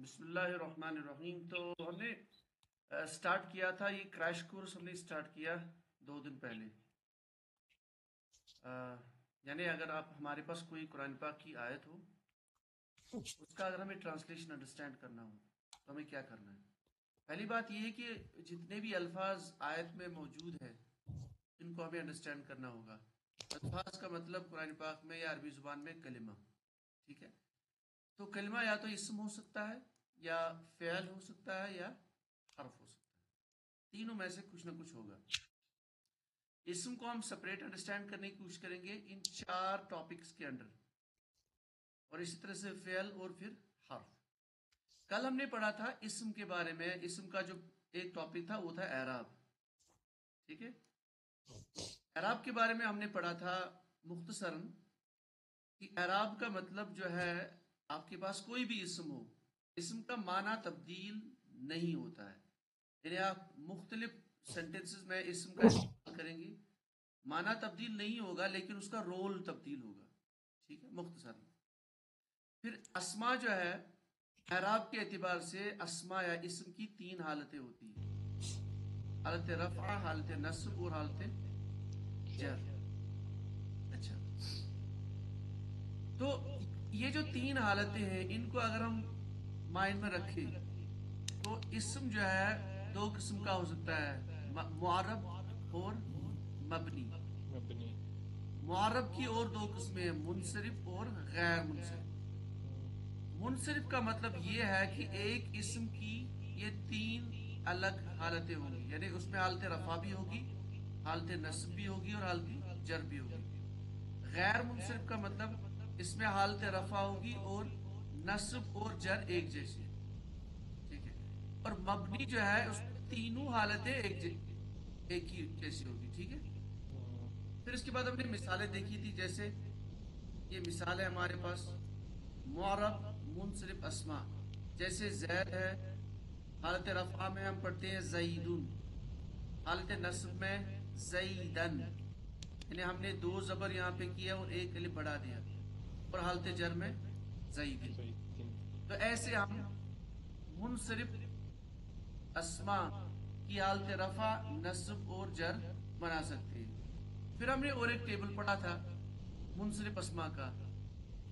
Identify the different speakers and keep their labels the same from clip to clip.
Speaker 1: بسم اللہ الرحمن الرحیم. تو ہم نے سٹارٹ کیا تھا یہ کریش کورس. ہم نے سٹارٹ کیا 2 دن پہلے. یعنی اگر آپ ہمارے پاس کوئی قرآن پاک کی آیت ہو، اس کا اگر ہمیں ٹرانسلیشن انڈرسٹینڈ کرنا ہو تو ہمیں کیا کرنا ہے؟ پہلی بات یہ ہے کہ جتنے بھی الفاظ آیت میں موجود ہیں ان کو ہمیں انڈرسٹینڈ کرنا ہوگا. الفاظ کا مطلب قرآن پاک میں یا عربی زبان میں کلمہ. ٹھیک ہے، تو کلمہ یا تو اسم ہو سکتا ہے، یا فعل ہو سکتا ہے، یا حرف ہو سکتا ہے. تینوں میں سے کچھ نہ کچھ ہوگا. اسم کو ہم سپریٹ انڈرسٹینڈ کرنے کی کوشش کریں گے ان 4 ٹاپکس کے انڈر، اور اسی طرح سے فعل اور پھر حرف. کل ہم نے پڑھا تھا اسم کے بارے میں. اسم کا جو ایک ٹاپک تھا وہ تھا اعراب. ٹھیک ہے، اعراب کے بارے میں ہم نے پڑھا تھا مختصراً کہ اعراب کا مطلب جو ہے، آپ کے پاس کوئی بھی اسم ہو، اسم کا معنی تبدیل نہیں ہوتا ہے. یعنی آپ مختلف سینٹنسز میں اسم کا استعمال کریں گے، معنی تبدیل نہیں ہوگا لیکن اس کا رول تبدیل ہوگا. ٹھیک ہے، مختصر. پھر اسما جو ہے، اعراب کے اعتبار سے اسما یا اسم کی 3 حالتیں ہوتی ہیں: حالت رفع، حالت نصب اور حالت جر. اچھا، تو یہ جو 3 حالتیں ہیں ان کو اگر ہم مائنڈ میں رکھیں تو اسم جو ہے 2 قسم کا ہو سکتا ہے: معرب اور مبنی.
Speaker 2: مبنی.
Speaker 1: معرب کی اور 2 قسمیں ہیں: منصرف اور غیر منصرف. منصرف کا مطلب یہ ہے کہ ایک اسم کی یہ 3 الگ حالتیں ہوں گی. یعنی اس میں حالت رفع بھی ہوگی، حالت نصب بھی ہوگی اور حالت جر بھی ہوگی. غیر منصرف کا مطلب اس میں حالت رفع ہوگی اور نصب اور جر ایک جیسی. ٹھیک ہے، اور مبنی جو ہے اس میں تینوں حالتیں ایک ہی جیسی ہوگی. ٹھیک ہے، پھر اس کے بعد ہم نے مثالیں دیکھی تھی. جیسے یہ مثال ہے ہمارے پاس: معرب منصرف اسما، جیسے زید ہے، حالت رفع میں ہم پڑھتے ہیں زیدن، حالت نصب میں زیدن، یعنی ہم نے 2 زبر یہاں پہ کیا اور ایک الف بڑھا دیا، اور حالت جر میں زیدن. تو ایسے ہم منصرف اسما کی حالت رفع، نصب اور جر بنا سکتے ہیں. پھر ہم نے اور ایک ٹیبل پڑھا تھا منصرف اسما کا: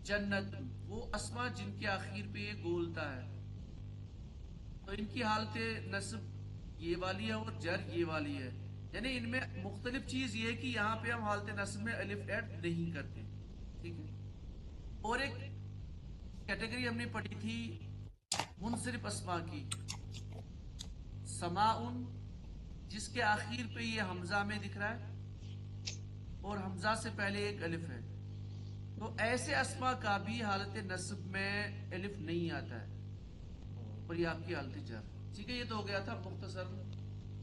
Speaker 1: جنت، وہ اسما جن کے آخر پہ یہ گولتا ہے، تو ان کی حالت نصب یہ والی ہے اور جر یہ والی ہے. یعنی ان میں مختلف چیز یہ ہے کہ یہاں پہ ہم حالت نصب میں الف ایڈ نہیں کرتے. ٹھیک ہے، اور ایک کیٹیگری ہم نے پڑھی تھی منصرف اسما کی: سماؤن، جس کے آخر پہ یہ حمزہ میں دکھ رہا ہے اور حمزہ سے پہلے ایک الف ہے. تو ایسے اسما کا بھی حالت نصب میں الف نہیں آتا ہے، اور یہ آپ کی حالت جر. ٹھیک ہے، یہ تو ہو گیا تھا مختصر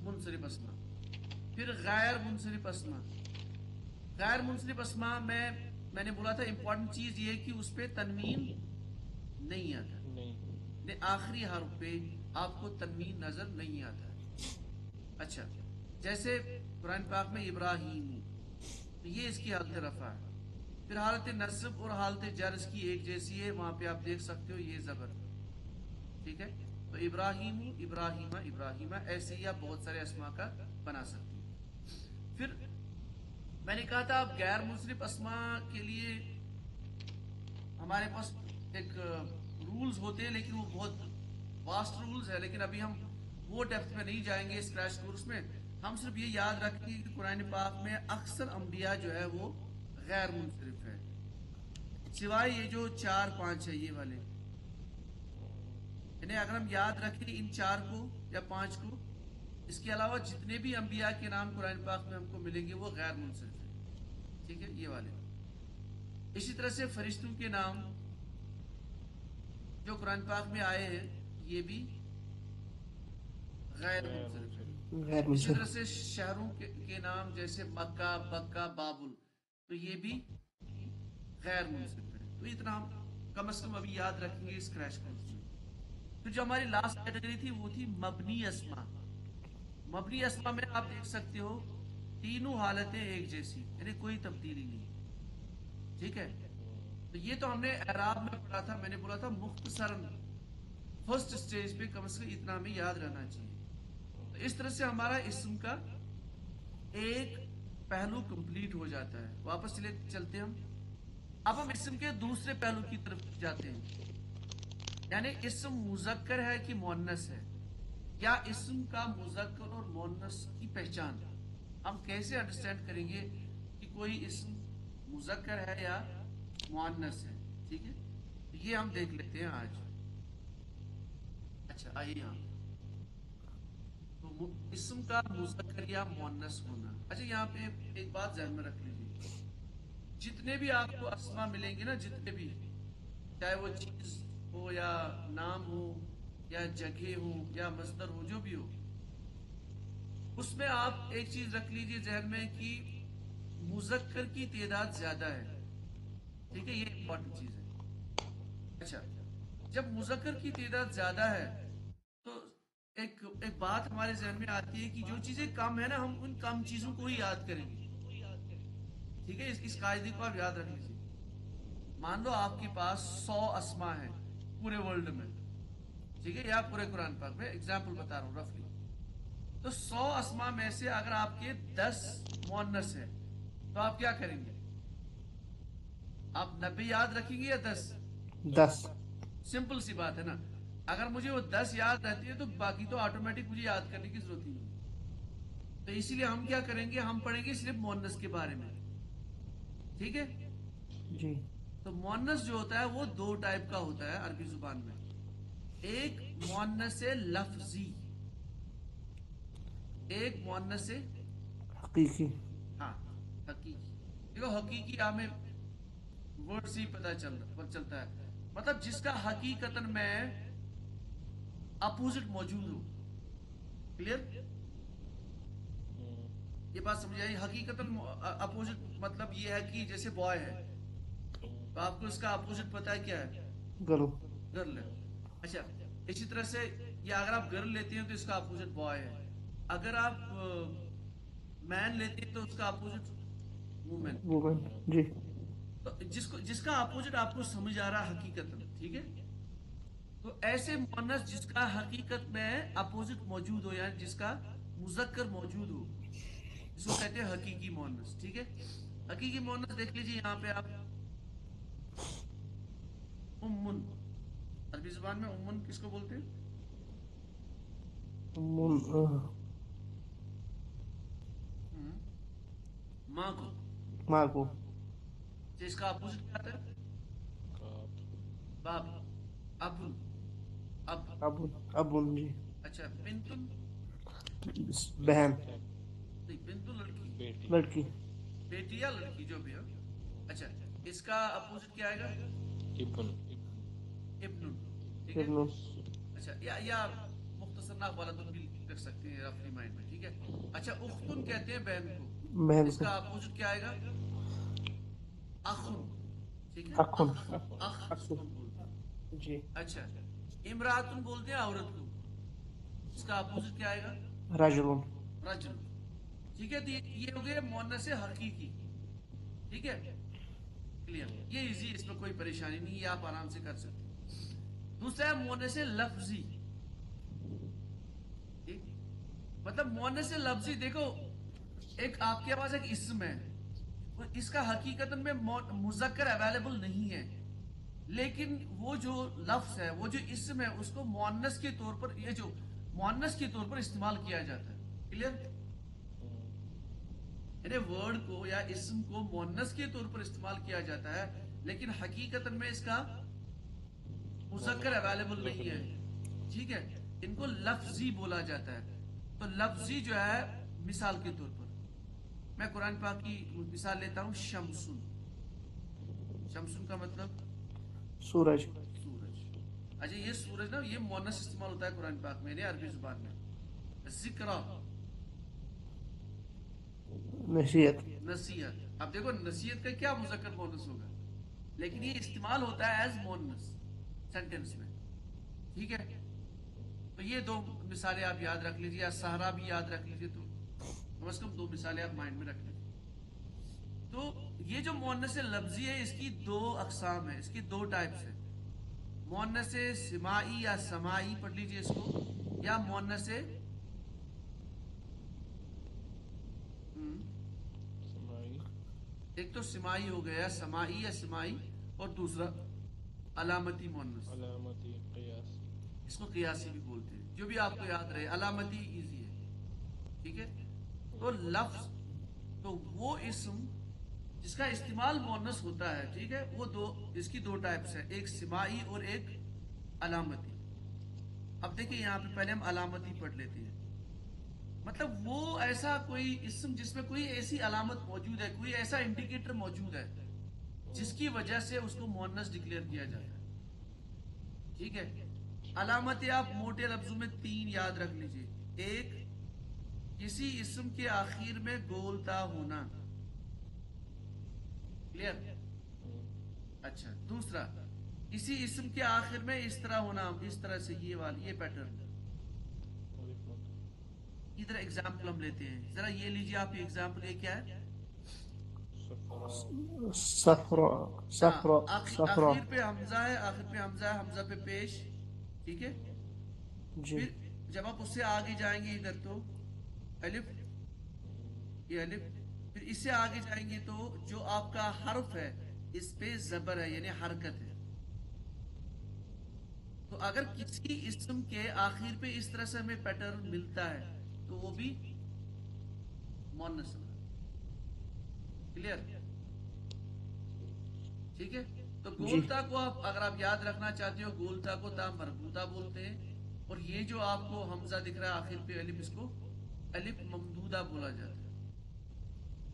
Speaker 1: منصرف اسما. پھر غیر منصرف اسما. غیر منصرف اسما میں نے بولا تھا امپورٹنٹ چیز یہ کہ اس پہ تنوین نہیں آتا،
Speaker 2: نہیں.
Speaker 1: آخری حرف پہ آپ کو تنوین نظر نہیں آتا ہے. اچھا، جیسے قرآن پاک میں ابراہیم، تو یہ اس کی حالت رفع ہے. پھر حالت نصب اور حالت جر اس کی ایک جیسی ہے، وہاں پہ آپ دیکھ سکتے ہو یہ زبر. ٹھیک ہے، تو ابراہیم، ابراہیمہ، ابراہیمہ، ایسے ہی آپ بہت سارے اسما کا بنا سکتے ہیں. پھر میں نے کہا تھا اب غیر منصرف اسما کے لیے ہمارے پاس ایک رولز ہوتے ہیں، لیکن وہ بہت واسٹ رولز ہے، لیکن ابھی ہم وہ ڈیپتھ میں نہیں جائیں گے اس کریش کورس میں. ہم صرف یہ یاد رکھیں گے کہ قرآن پاک میں اکثر انبیاء جو ہے وہ غیر منصرف ہے، سوائے یہ جو 4 5 ہے یہ والے. یعنی اگر ہم یاد رکھیں ان 4 کو یا 5 کو، اس کے علاوہ جتنے بھی انبیاء کے نام قرآن پاک میں ہم کو ملیں گے وہ غیر منصرف ہیں. ٹھیک ہے، یہ والے. اسی طرح سے فرشتوں کے نام جو قرآن پاک میں آئے ہیں یہ بھی غیر منصرف ہے. اسی طرح سے شہروں کے نام جیسے مکہ، بکہ، بابل، تو یہ بھی غیر منصرف ہے. تو اتنا ہم کم از کم ابھی یاد رکھیں گے اس کریش کورس میں. پھر جو ہماری لاسٹ کیٹیگری تھی وہ تھی مبنی اسما. مبنی اسما میں آپ دیکھ سکتے ہو تینوں حالتیں ایک جیسی، یعنی کوئی تبدیلی نہیں. ٹھیک ہے، تو یہ تو ہم نے اعراب میں پڑھا تھا. میں نے بولا تھا مختصراً फर्स्ट स्टेज पे कम से कम इतना हमें याद रहना चाहिए। तो इस तरह से हमारा इसम का एक पहलू कंप्लीट हो जाता है। वापस चलते हम। अब हम इसम के दूसरे पहलू की तरफ जाते हैं, यानी इसम मुजक्कर है कि मुअन्नस है, या इसम का मुजक्कर और मुअन्नस की पहचान हम कैसे अंडरस्टैंड करेंगे कि कोई इसम मुजक्कर है या मुअन्नस है। ठीक है, ये हम देख लेते हैं आज। अच्छा आइए यहाँ तो इसम का मुजक्कर या मुअन्नस होना। अच्छा यहाँ पे एक बात ध्यान में रख लीजिए, जितने भी आपको अस्मा मिलेंगे ना, जितने भी, चाहे वो चीज हो या नाम हो या जगह हो या मस्दर हो, जो भी हो, उसमें आप एक चीज रख लीजिए जहन में कि मुजक्कर की तादाद ज्यादा है। ठीक है, ये इंपॉर्टेंट चीज है। अच्छा, जब मुजक्कर की तादाद ज्यादा है तो एक बात हमारे जहन में आती है कि जो चीजें कम है ना, हम उन कम चीजों को ही याद करेंगे। ठीक है, इस कायदे को आप याद रख लीजिए। मान लो आपके पास 100 अस्मा है पूरे वर्ल्ड में, ठीक है, या पूरे कुरान पाक में, एग्जाम्पल बता रहा हूँ रफली। तो 100 अस्मा में से अगर आपके 10 मुअन्नस है तो आप क्या करेंगे? आप 90 याद रखेंगे या 10?
Speaker 2: 10।
Speaker 1: सिंपल सी बात है ना। अगर मुझे वो 10 याद रहती है तो बाकी तो ऑटोमेटिक मुझे याद करने की जरूरत ही नहीं। तो इसीलिए हम क्या करेंगे, हम पढ़ेंगे सिर्फ मुअन्नस के बारे में। ठीक है
Speaker 2: जी।
Speaker 1: तो मुअन्नस जो होता है वो दो टाइप का होता है अरबी जुबान में। एक मुअन्नस लफ्जी, एक मुअन्नस
Speaker 2: हकीकी।
Speaker 1: हाँ हकीकी। देखो हकीकी हमें वर्ड से ही पता चलता है, मतलब जिसका हकीकतन में अपोजिट मौजूद हो। क्लियर? ये बात समझ आई? हकीकतन अपोजिट मतलब ये है कि जैसे बॉय है तो आपको इसका अपोजिट पता है क्या है?
Speaker 2: गर्ल।
Speaker 1: गर्ल है। अच्छा, इसी तरह से या अगर आप गर्ल लेते हैं तो इसका अपोजिट बॉय है। अगर आप मैन लेते हैं तो उसका अपोजिट वुमेन।
Speaker 2: वुमेन। जी।
Speaker 1: तो जिसका अपोजिट आपको समझ आ रहा है हकीकत में, ठीक है, तो ऐसे मुअन्नस जिसका हकीकत में अपोजिट मौजूद हो, यानी जिसका मुजक्कर मौजूद हो, इसको कहते हैं हकीकी मुअन्नस। ठीक है, हकीकी मुअन्नस देख लीजिए यहाँ पे आप। उम्मुन, अरबी जुबान में उम्मुन किसको बोलते हैं? माँ को।
Speaker 2: माँ को।
Speaker 1: तो इसका अपोजिट क्या आता है? बाप, अबुन, अब।
Speaker 2: अबुन। अबुन जी।
Speaker 1: अच्छा, बिंतुन,
Speaker 2: बहन।
Speaker 1: नहीं बिंतु लड़की,
Speaker 2: लड़की।
Speaker 1: बेटी या लड़की जो भी हो। अच्छा, इसका अपोजिट क्या आएगा?
Speaker 3: इब्न।
Speaker 1: इब्नुन। ठीक है,
Speaker 2: इब्नुन।
Speaker 1: अच्छा, या मुख्तसर नाक वाला तुम भी रख सकते हैं अपनी माइंड में। ठीक है, अच्छा, उख्तुन कहते हैं बहन को,
Speaker 2: बहन
Speaker 1: इसका
Speaker 2: को।
Speaker 1: अपोजिट क्या आएगा? अखुन। ठीक है,
Speaker 2: अखुन।
Speaker 1: अख जिसको हम बोलते हैं।
Speaker 2: जी।
Speaker 1: अच्छा, इमरातुन बोलते हैं औरत को, इसका अपोजिट क्या आएगा?
Speaker 2: रजुलुन।
Speaker 1: रजुल। ठीक है, तो ये हो गया मुअन्नस हकीकी। ठीक है, क्लियर, ये इजी, इसमें कोई परेशानी नहीं है, आप आराम से कर सकते हैं। दूसरा है मुअन्नस लफ्जी। ठीक, मतलब मुअन्नस लफ्जी, देखो एक आपके पास एक इस्म है, इसका हकीकत में मुजक्कर अवेलेबल नहीं है, लेकिन वो जो लफ्ज है, वो जो इस्म है, उसको मुअन्नस के तौर पर, ये जो मुअन्नस के तौर पर इस्तेमाल किया जाता है। क्लियर? यानी वर्ड को या इस्म को मुअन्नस के तौर पर इस्तेमाल किया जाता है, लेकिन हकीकत में इसका मुजक्कर अवेलेबल नहीं है। ठीक है, इनको लफ्जी बोला जाता है। तो लफ्जी जो है, मिसाल के तौर पर मैं कुरान पाक की मिसाल लेता हूं, शमसुन। शमसुन का मतलब
Speaker 2: सूरज।
Speaker 1: सूरज। अच्छा, ये सूरज ना, ये मुअन्नस इस्तेमाल होता है कुरान पाक में, अरबी जुबान में। जिक्रा,
Speaker 2: नसीहत।
Speaker 1: नसीहत। अब देखो नसीहत का क्या मुजक्कर मुअन्नस होगा, लेकिन ये इस्तेमाल होता है एज मुअन्नस सेंटेंस में। ठीक है, तो ये दो मिसालें आप याद रख लीजिए, या सहरा भी याद रख लीजिए, तो कम से कम दो मिसालें आप माइंड में रख लीजिए। तो ये जो मुअन्नस लफ्जी है, इसकी दो अकसाम है, इसकी दो टाइप्स है। मुअन्नस सिमाई या समाई पढ़ लीजिए इसको, या मुअन्नस
Speaker 3: समाई,
Speaker 1: एक तो सिमाई हो गया, समाई या सिमाई, और दूसरा अलामती मुअन्नस,
Speaker 3: अलामती, क़ियासी।
Speaker 1: इसको क़ियासी भी बोलते हैं, जो भी आपको याद रहे। अलामती इजी है, ठीक है। तो लफ्ज, तो वो इस्म जिसका इस्तेमाल मुअन्नस होता है, ठीक है, वो दो, इसकी दो टाइप्स है, एक सिमाई और एक अलामती। अब देखिए यहाँ पे पहले हम अलामती पढ़ लेते हैं। मतलब वो ऐसा कोई इस्म जिसमें कोई ऐसी अलामत मौजूद है, कोई ऐसा इंडिकेटर मौजूद है जिसकी वजह से उसको मुअन्नस डिक्लेयर किया जाता है, ठीक है। अलामतें आप मोटे लफ्जों में तीन याद रख लीजिए। एक, किसी इस्म के आखिर में गोलता होना, क्लियर। अच्छा, दूसरा, किसी इस्म के आखिर में इस तरह होना, इस तरह से, ये पैटर्न। इधर एग्जाम्पल हम लेते हैं, जरा ये लीजिए आप, ये एग्जाम्पल, ये क्या है?
Speaker 2: सफरा, सफरा, सफरा।
Speaker 1: आखिर पे हमजा है, आखिर पे हमजा है, हमजा पे पेश, ठीक है।
Speaker 2: जी।
Speaker 1: फिर जब आप उससे आगे जाएंगे इधर तो अलिफ, ये अलिफ, फिर इससे आगे जाएंगे तो जो आपका हर्फ है इस पे जबर है, यानी हरकत है। तो अगर किसी इस्म के आखिर पे इस तरह से हमें पैटर्न मिलता है तो वो भी मुअन्नस है, क्लियर, ठीक है। तो गोलता को आप, अगर आप याद रखना चाहते हो, गोलता को ता मरबूता बोलते हैं, और ये जो आपको हमजा दिख रहा है आखिर पे अलिफ, इसको अलिफ ममदूदा बोला जाता है।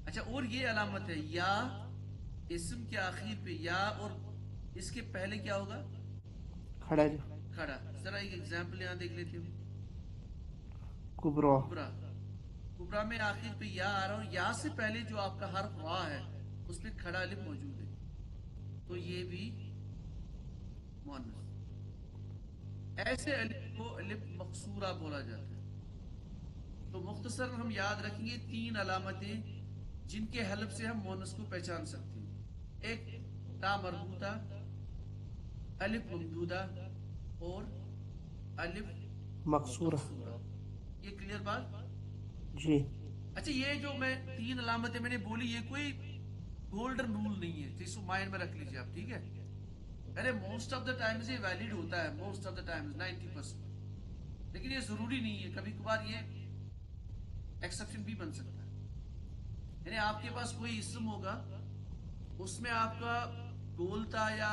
Speaker 1: अच्छा, और ये अलामत है या, इस्म के आखिर पे या, और इसके पहले क्या होगा?
Speaker 2: खड़ा जी।
Speaker 1: खड़ा। जरा एक एग्जाम्पल यहाँ देख लेते हो।
Speaker 2: कुबरा,
Speaker 1: कुबरा, कुबरा में आखिर पे या आ रहा हो, या से पहले जो आपका हर्फ वा है उसमें खड़ा अलिफ मौजूद है, तो ये भी मुअन्नस। ऐसे अलिफ को अलिफ मकसूरा बोला जाता है। तो मुख्तसर हम याद रखेंगे तीन अलामतें जिनके हल्फ से हम मुअन्नस को पहचान सकते हैं। एक ता मरबूता, अलिफ ममदूदा, और अलिफ
Speaker 2: मकसूरा।
Speaker 1: ये क्लियर बात?
Speaker 2: जी।
Speaker 1: अच्छा, ये जो मैं तीन अलामतें मैंने बोली, ये कोई गोल्डन रूल नहीं है, जिसको माइंड में रख लीजिए आप, ठीक है। अरे मोस्ट ऑफ द टाइम्स ये वैलिड होता है, मोस्ट ऑफ द टाइम्स 90%, लेकिन ये जरूरी नहीं है, कभी कभार ये एक्सेप्शन भी बन सकता है। यानी आपके पास कोई इस्म होगा, उसमें आपका गोलता या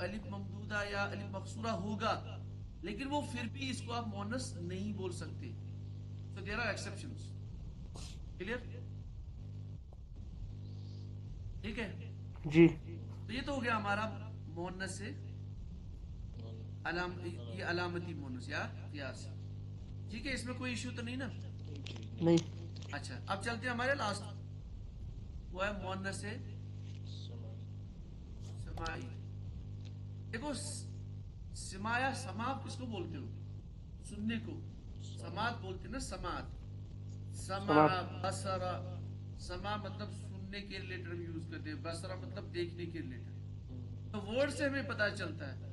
Speaker 1: अलिफ ममदूदा या अलिफ मकसूरा होगा, लेकिन वो फिर भी इसको आप मुअन्नस नहीं बोल सकते। So there are exceptions, clear, ठीक है
Speaker 2: जी।
Speaker 1: तो ये तो हो गया हमारा मुअन्नस से ये अलामती मुअन्नस या क़ियास, ठीक है। इसमें कोई इश्यू तो नहीं ना?
Speaker 2: नहीं।
Speaker 1: अच्छा, अब चलते हैं हमारे लास्ट, वो है मुअन्नस से समाई। देखो, सिमाया, समा किसको बोलते हो? सुनने को समात बोलते ना, समात, समा, बसरा। समा मतलब सुनने के रिलेटेड हम यूज करते हैं, बसरा मतलब देखने के रिलेटेड। तो वर्ड से हमें पता चलता है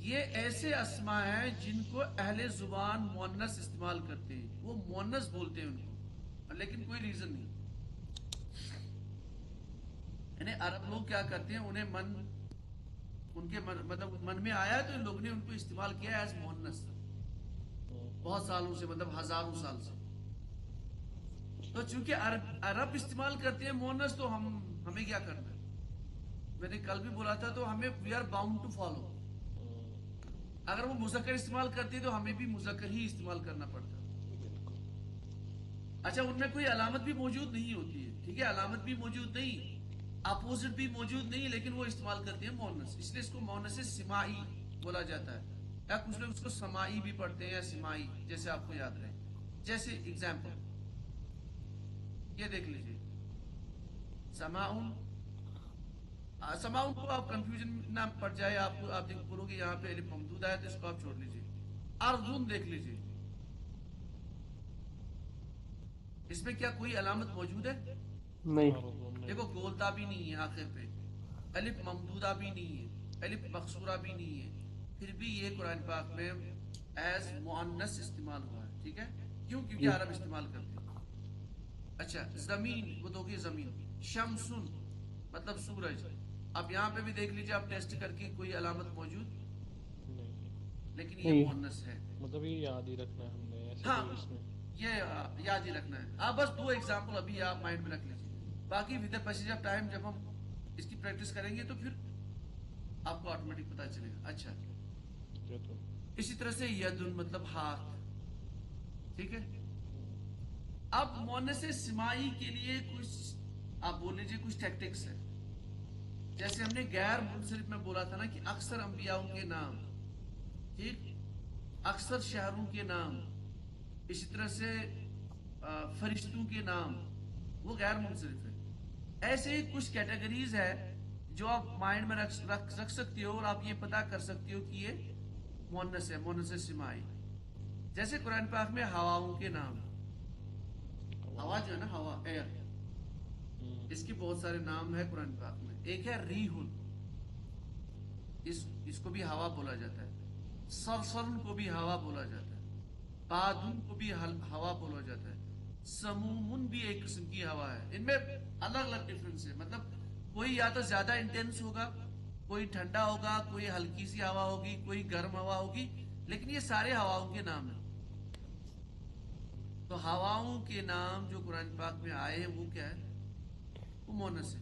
Speaker 1: ये ऐसे अस्मा हैं जिनको अहले जुबान मुअन्नस इस्तेमाल करते हैं, वो मुअन्नस बोलते हैं उनको, लेकिन कोई रीजन नहीं। यानी अरब लोग क्या करते हैं, उन्हें उनके मतलब मन में आया तो इन लोगों ने उनको इस्तेमाल किया एज मुअन्नस, बहुत सालों से, मतलब हजारों साल से। तो चूंकि अरब इस्तेमाल करते हैं मुअन्नस, तो हमें क्या करना है? मैंने कल भी बोला था, तो हमें we are bound to follow. अगर वो मुज़क्कर इस्तेमाल करते हैं तो हमें भी मुज़क्कर ही इस्तेमाल करना पड़ता है। अच्छा, उनमें कोई अलामत भी मौजूद नहीं होती है, ठीक है, अलामत भी मौजूद नहीं, अपोजिट भी मौजूद नहीं, लेकिन वो इस्तेमाल करते हैं मुअन्नस, इसलिए इसको मुअन्नस सिमाई बोला जाता है, या कुछ लोग उसको समाई भी पढ़ते हैं, या सिमाई, जैसे आपको याद रहे। जैसे एग्जाम्पल ये देख लीजिए, समाउन। समाउन को आप कंफ्यूजन ना पड़ जाए आपको, आप बोलोगे यहाँ पे अलिफ ममदूद है, तो इसको आप छोड़ लीजिए। अर्जुन देख लीजिए, इसमें क्या कोई अलामत मौजूद है?
Speaker 2: नहीं।
Speaker 1: देखो, गोलता भी नहीं है आखिर पे, अलिफ ममदूदा भी नहीं है, अलिफ मकसूरा भी नहीं है, پھر بھی یہ قرآن پاک میں ایز مؤنث استعمال ہوا ہے. ٹھیک ہے, کیوں؟ کیونکہ
Speaker 2: جی.
Speaker 1: عرب استعمال کرتے ہیں. اچھا, زمین, وہ تو زمین. شمسن مطلب سورج. اب یہاں پہ بھی دیکھ لیجیے آپ ٹیسٹ کر کے, کوئی علامت موجود
Speaker 3: نہیں,
Speaker 1: لیکن یہ
Speaker 2: نہیں.
Speaker 1: مؤنث ہے.
Speaker 3: مطلب یہ یاد ہی رکھنا ہے ہم نے ایسے
Speaker 1: ہاں,
Speaker 3: کوئی اس میں.
Speaker 1: یہ یاد ہی رکھنا ہے. آپ بس 2 ایگزامپل ابھی آپ مائنڈ میں رکھ لیجیے, باقی with the passage of time جب ہم اس کی پریکٹس کریں گے تو پھر آپ کو آٹومیٹک پتا چلے گا. اچھا,
Speaker 3: یدن.
Speaker 1: اسی طرح سے یدن مطلب ہاتھ. ٹھیک ہے, اب مؤنث سمائی کے لیے کچھ آپ بول لیجیے کچھ ٹیکٹکس ہے. جیسے ہم نے غیر منصرف میں بولا تھا نا کہ اکثر انبیاءوں کے نام, ٹھیک, اکثر شہروں کے نام, اسی طرح سے فرشتوں کے نام, وہ غیر منصرف ہے. ایسے ہی کچھ کیٹیگریز ہے جو آپ مائنڈ میں رکھ سکتے ہو اور آپ یہ پتا کر سکتے ہو کہ یہ مؤنث ہے, مؤنث سمائی. جیسے قرآن پاک میں ہواؤں کے نام, ہوا جو ہے نا, ہوا, ایئر, اس کے بہت سارے نام ہے قرآن پاک میں. ایک ہے ریحن, اس کو بھی ہوا بولا جاتا ہے. سرسرن کو بھی ہوا بولا جاتا ہے. بادن کو بھی ہوا بولا جاتا ہے. سمومن بھی ایک قسم کی ہوا ہے. ان میں الگ الگ ڈفرینس ہے. مطلب کوئی یا تو زیادہ انٹینس ہوگا, کوئی ٹھنڈا ہوگا, کوئی ہلکی سی ہوا ہوگی, کوئی گرم ہوا ہوگی, لیکن یہ سارے ہواؤں کے نام ہیں. تو ہواؤں کے نام جو قرآن پاک میں آئے ہیں وہ کیا ہے؟ وہ مؤنث ہے,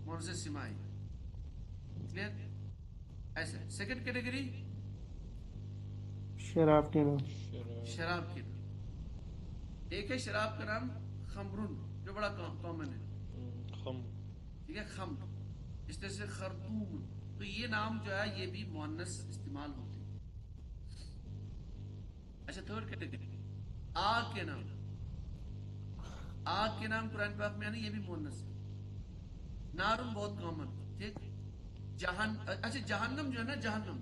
Speaker 1: مؤنث سمائی. کلیئر؟ ایسے. سیکنڈ کیٹیگری
Speaker 2: شراب کے نام.
Speaker 1: شراب کے نام. ایک ہے شراب کا نام خمرن, جو بڑا کامن ہے.
Speaker 3: خم.
Speaker 1: ٹھیک ہے, خمر. اس طرح سے خرطوم. تو یہ نام جو ہے یہ بھی مؤنث استعمال ہوتے ہیں. اچھا, تھرڈ کیٹیگری آگ کے نام. آگ کے نام قرآن پاک میں آنے, یہ بھی مؤنث ہے. نارن بہت کامن. ٹھیک. اچھا, جہنم جو ہے نا, جہنم,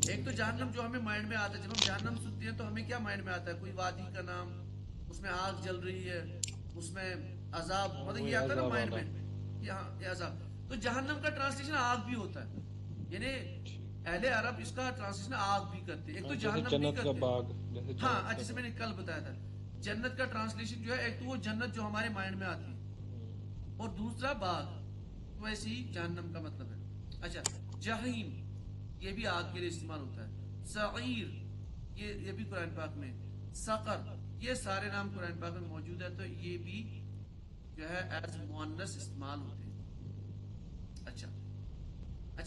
Speaker 1: ایک تو جہنم جو ہمیں مائنڈ میں آتا ہے, جب ہم جہنم سنتے ہیں تو ہمیں کیا مائنڈ میں آتا ہے؟ کوئی وادی کا نام, اس میں آگ جل رہی ہے, اس میں عذاب, مطلب یہ آتا ہے نا مائنڈ میں, یہ عذاب. تو جہنم کا ٹرانسلیشن آگ بھی ہوتا ہے, یعنی اہل عرب اس کا ٹرانسلیشن آگ بھی کرتے ہیں. ایک تو جہنم بھی کرتے ہیں. ہاں, جیسے میں نے کل بتایا تھا, جنت کا ٹرانسلیشن جو ہے, ایک تو وہ جنت جو ہمارے مائنڈ میں آتی ہے, اور دوسرا باغ. ویسے ہی جہنم کا مطلب ہے. اچھا, جہیم, یہ بھی آگ کے لیے استعمال ہوتا ہے. سعیر, یہ بھی قرآن پاک میں. سقر, یہ سارے نام قرآن پاک میں موجود ہے, تو یہ بھی جو ہے ایز مؤنث استعمال ہوتے ہیں. اچھا,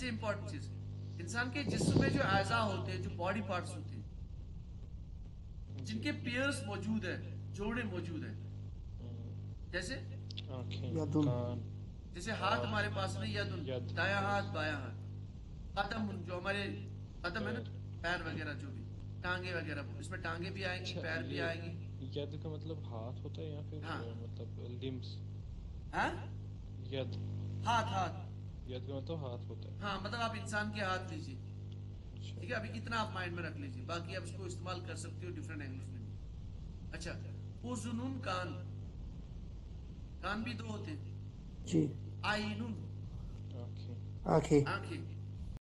Speaker 1: امپورٹنٹ چیز, انسان کے جسم میں جو اعضاء ہوتے ہیں, جو باڈی پارٹس ہوتے ہیں, جن کے پیئرز موجود ہیں, جوڑے موجود ہیں, جیسے
Speaker 2: یدن,
Speaker 1: جیسے ہاتھ ہمارے پاس میں, یدن, دایاں ہاتھ, بایاں ہاتھ. قدم, جو ہمارے قدم ہے نا, پیر وغیرہ, جو بھی ٹانگیں وغیرہ, اس میں ٹانگیں بھی آئیں گی, پیر بھی آئیں گی.
Speaker 3: ید کا مطلب ہاتھ ہوتا ہے یا پھر مطلب لمس؟
Speaker 1: ہاں,
Speaker 3: ید,
Speaker 1: ہاتھ.
Speaker 3: ید کا مطلب ہاتھ ہوتا ہے.
Speaker 1: ہاں, مطلب آپ انسان کے ہاتھ لیجیے. ٹھیک ہے, ابھی اتنا آپ مائنڈ میں رکھ لیجیے, باقی آپ اس کو استعمال کر سکتے ہو ڈفرینٹ اینگلز میں بھی. اچھا, اذنن, کان, کان بھی 2 ہوتے ہیں.
Speaker 2: جی.
Speaker 1: آئینن,
Speaker 2: آنکھیں.
Speaker 1: آنکھیں.